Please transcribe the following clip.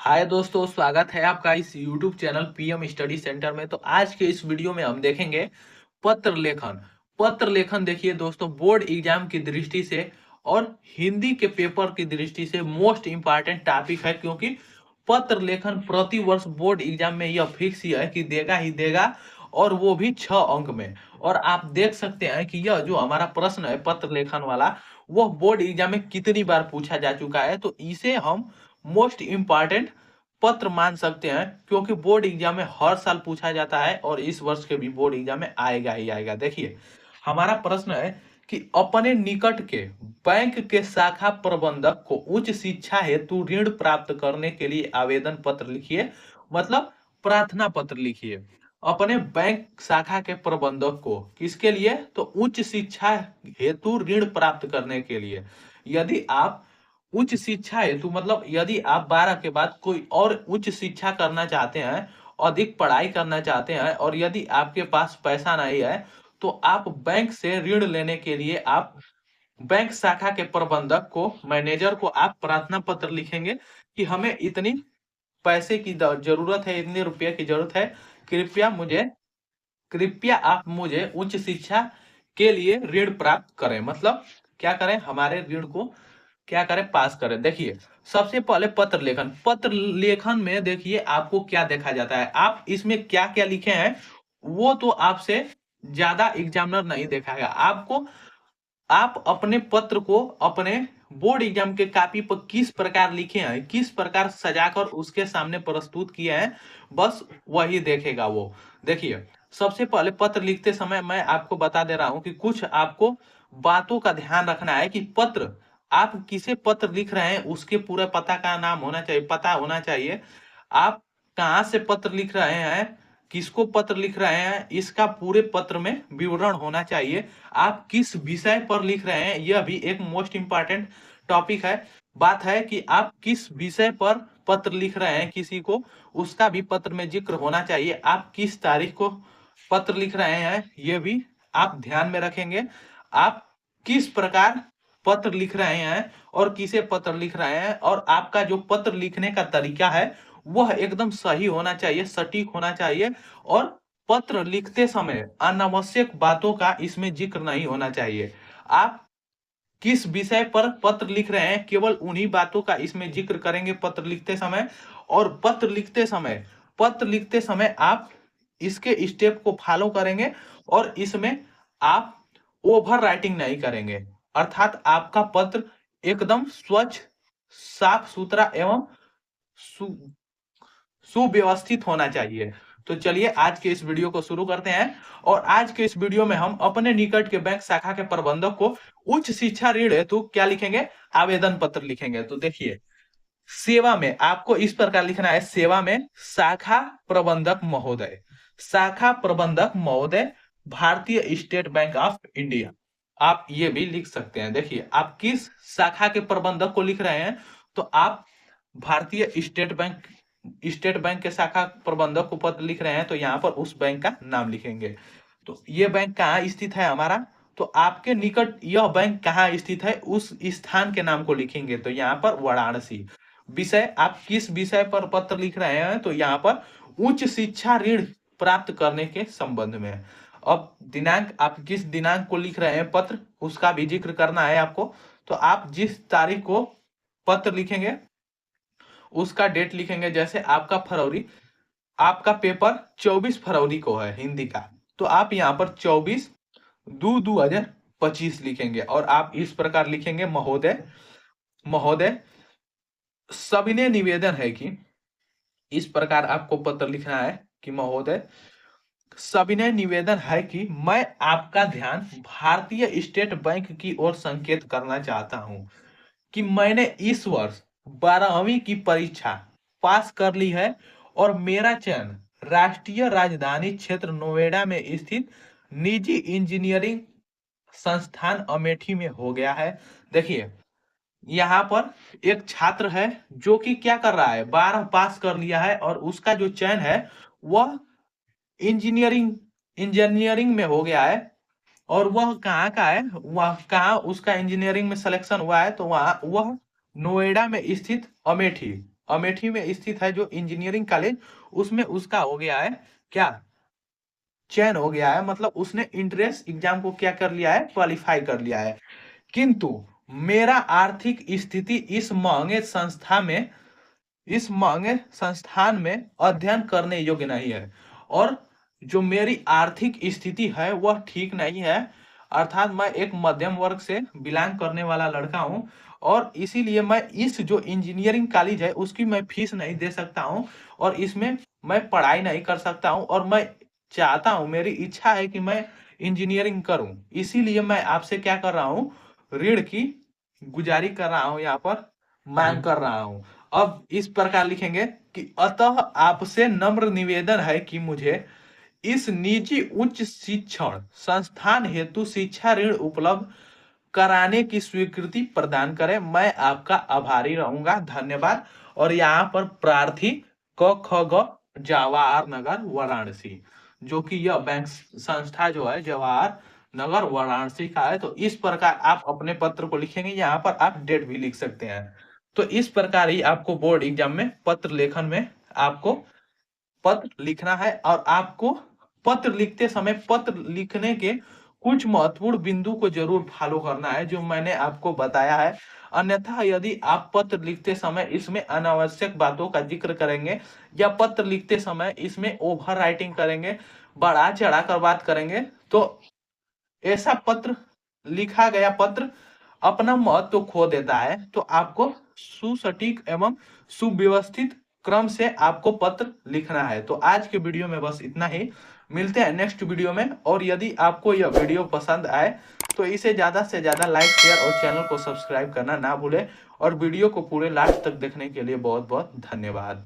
हाय दोस्तों, स्वागत है आपका इस YouTube channel PM study centre में। तो आज के इस वीडियो में हम देखेंगे पत्र लेखन। पत्र लेखन देखिए दोस्तों, बोर्ड एग्जाम की दृष्टि से और हिंदी के पेपर की दृष्टि से मोस्ट इंपॉर्टेंट टॉपिक है, क्योंकि पत्र लेखन प्रति वर्ष बोर्ड एग्जाम में यह फिक्स ही है कि देगा ही देगा, और वो भी 6 अंक में। और आप देख सकते हैं कि यह जो हमारा प्रश्न है पत्र लेखन वाला, वह बोर्ड एग्जाम में कितनी बार पूछा जा चुका है। तो इसे हम मोस्ट इंपॉर्टेंट पत्र मान सकते हैं, क्योंकि बोर्ड एग्जाम में हर साल पूछा जाता है और इस वर्ष के भी बोर्ड एग्जाम में आएगा ही आएगा। देखिए, हमारा प्रश्न है कि अपने निकट के बैंक के शाखा प्रबंधक को उच्च शिक्षा हेतु ऋण प्राप्त करने के लिए आवेदन पत्र लिखिए। मतलब प्रार्थना पत्र लिखिए अपने बैंक शाखा के प्रबंधक को। किसके लिए? तो उच्च शिक्षा हेतु ऋण प्राप्त करने के लिए। यदि आप उच्च शिक्षा हेतु मतलब यदि आप 12 के बाद कोई और उच्च शिक्षा करना चाहते हैं, अधिक पढ़ाई करना चाहते हैं, और यदि आपके पास पैसा नहीं है, तो आप बैंक से ऋण लेने के लिए आप बैंक शाखा के प्रबंधक को, मैनेजर को आप प्रार्थना पत्र लिखेंगे कि हमें इतनी पैसे की जरूरत है, इतने रुपये की जरूरत है, कृपया मुझे कृपया आप मुझे उच्च शिक्षा के लिए ऋण प्राप्त करें। मतलब क्या करें? हमारे ऋण को क्या करें? पास करें। देखिए, सबसे पहले पत्र लेखन में देखिए आपको क्या देखा जाता है। आप इसमें क्या क्या लिखे हैं वो तो आपसे ज्यादा एग्जामिनर नहीं देखाएगा आपको। आप अपने पत्र को अपने बोर्ड एग्जाम के कॉपी पर किस प्रकार लिखे हैं, किस प्रकार सजाकर उसके सामने प्रस्तुत किए हैं, बस वही देखेगा वो। देखिए, सबसे पहले पत्र लिखते समय मैं आपको बता दे रहा हूं कि कुछ आपको बातों का ध्यान रखना है कि पत्र आप किसे पत्र लिख रहे हैं उसके पूरा पता का नाम होना चाहिए, पता होना चाहिए। आप कहाँ से पत्र लिख रहे हैं, किसको पत्र लिख रहे हैं, इसका पूरे पत्र में विवरण होना चाहिए। आप किस विषय पर लिख रहे हैं, यह भी एक मोस्ट इंपॉर्टेंट टॉपिक है। बात है कि आप किस विषय पर पत्र लिख रहे हैं किसी को, उसका भी पत्र में जिक्र होना चाहिए। आप किस तारीख को पत्र लिख रहे हैं, यह भी आप ध्यान में रखेंगे। आप किस प्रकार पत्र लिख रहे हैं और किसे पत्र लिख रहे हैं, और आपका जो पत्र लिखने का तरीका है वह एकदम सही होना चाहिए, सटीक होना चाहिए। और पत्र लिखते समय अनावश्यक बातों का इसमें जिक्र नहीं होना चाहिए। आप किस विषय पर पत्र लिख रहे हैं, केवल उन्हीं बातों का इसमें जिक्र करेंगे पत्र लिखते समय। और पत्र लिखते समय आप इसके स्टेप को फॉलो करेंगे, और इसमें आप ओवर राइटिंग नहीं करेंगे। अर्थात आपका पत्र एकदम स्वच्छ, साफ सुथरा एवं सु सुव्यवस्थित होना चाहिए। तो चलिए आज के इस वीडियो को शुरू करते हैं। और आज के इस वीडियो में हम अपने निकट के बैंक शाखा के प्रबंधक को उच्च शिक्षा ऋण हेतु क्या लिखेंगे? आवेदन पत्र लिखेंगे। तो देखिए, सेवा में आपको इस प्रकार लिखना है। सेवा में शाखा प्रबंधक महोदय, शाखा प्रबंधक महोदय, भारतीय स्टेट बैंक ऑफ इंडिया। आप ये भी लिख सकते हैं। देखिए, आप किस शाखा के प्रबंधक को लिख रहे हैं, तो आप भारतीय स्टेट बैंक के शाखा प्रबंधक को पत्र लिख रहे हैं, तो यहाँ पर उस बैंक का नाम लिखेंगे। तो ये बैंक कहाँ स्थित है हमारा, तो आपके निकट यह बैंक कहाँ स्थित है उस स्थान के नाम को लिखेंगे। तो यहाँ पर वाराणसी। विषय, आप किस विषय पर पत्र लिख रहे हैं, तो यहाँ पर उच्च शिक्षा ऋण प्राप्त करने के संबंध में। अब दिनांक, आप किस दिनांक को लिख रहे हैं पत्र, उसका भी जिक्र करना है आपको। तो आप जिस तारीख को पत्र लिखेंगे उसका डेट लिखेंगे। जैसे आपका पेपर 24 फरवरी को है हिंदी का, तो आप यहाँ पर 24/2/2025 लिखेंगे। और आप इस प्रकार लिखेंगे, महोदय, महोदय, सविनय निवेदन है कि, इस प्रकार आपको पत्र लिखना है कि महोदय, सविनय निवेदन है कि मैं आपका ध्यान भारतीय स्टेट बैंक की ओर संकेत करना चाहता हूं कि मैंने इस वर्ष 12वीं की परीक्षा पास कर ली है, और मेरा चयन राष्ट्रीय राजधानी क्षेत्र नोएडा में स्थित निजी इंजीनियरिंग संस्थान अमेठी में हो गया है। देखिए, यहाँ पर एक छात्र है जो कि क्या कर रहा है, 12 पास कर लिया है, और उसका जो चयन है वह इंजीनियरिंग इंजीनियरिंग में हो गया है। और वह कहाँ का है, वह कहाँ उसका इंजीनियरिंग में सिलेक्शन हुआ है, तो वह नोएडा में स्थित अमेठी अमेठी में स्थित है जो इंजीनियरिंग कॉलेज, उसमें उसका हो गया है क्या, चयन हो गया है, मतलब उसने इंट्रेंस एग्जाम को क्या कर लिया है, क्वालिफाई कर लिया है। किंतु मेरा आर्थिक स्थिति इस महंगे संस्थान में अध्ययन करने योग्य नहीं है, और जो मेरी आर्थिक स्थिति है वह ठीक नहीं है, अर्थात मैं एक मध्यम वर्ग से बिलोंग करने वाला लड़का हूं, और इसीलिए मैं इस जो इंजीनियरिंग कॉलेज है उसकी मैं फीस नहीं दे सकता हूं, और इसमें मैं पढ़ाई नहीं कर सकता हूं, और मैं चाहता हूं, मेरी इच्छा है कि मैं इंजीनियरिंग करूं। इसीलिए मैं आपसे क्या कर रहा हूं, ऋण की गुजारी कर रहा हूं, यहाँ पर मांग कर रहा हूं। अब इस प्रकार लिखेंगे कि अतः आपसे नम्र निवेदन है कि मुझे इस निजी उच्च शिक्षण संस्थान हेतु शिक्षा ऋण उपलब्ध कराने की स्वीकृति प्रदान करें। मैं आपका आभारी रहूंगा, धन्यवाद। और यहाँ पर प्रार्थी क ख ग जवाहर नगर वाराणसी, जो कि यह बैंक संस्था जो है जवाहर नगर वाराणसी का है। तो इस प्रकार आप अपने पत्र को लिखेंगे, यहाँ पर आप डेट भी लिख सकते हैं। तो इस प्रकार ही आपको बोर्ड एग्जाम में पत्र लेखन में आपको पत्र लिखना है, और आपको पत्र लिखते समय पत्र लिखने के कुछ महत्वपूर्ण बिंदु को जरूर फॉलो करना है, जो मैंने आपको बताया है। अन्यथा यदि आप पत्र लिखते समय इसमें अनावश्यक बातों का जिक्र करेंगे, या पत्र लिखते समय इसमें ओवर राइटिंग करेंगे, बढ़ा चढ़ा कर बात करेंगे, तो ऐसा पत्र, लिखा गया पत्र अपना महत्व खो देता है। तो आपको सुसटीक एवं सुव्यवस्थित क्रम से आपको पत्र लिखना है। तो आज के वीडियो में बस इतना ही, मिलते हैं नेक्स्ट वीडियो में। और यदि आपको यह वीडियो पसंद आए तो इसे ज्यादा से ज्यादा लाइक, शेयर और चैनल को सब्सक्राइब करना ना भूलें। और वीडियो को पूरे लास्ट तक देखने के लिए बहुत बहुत धन्यवाद।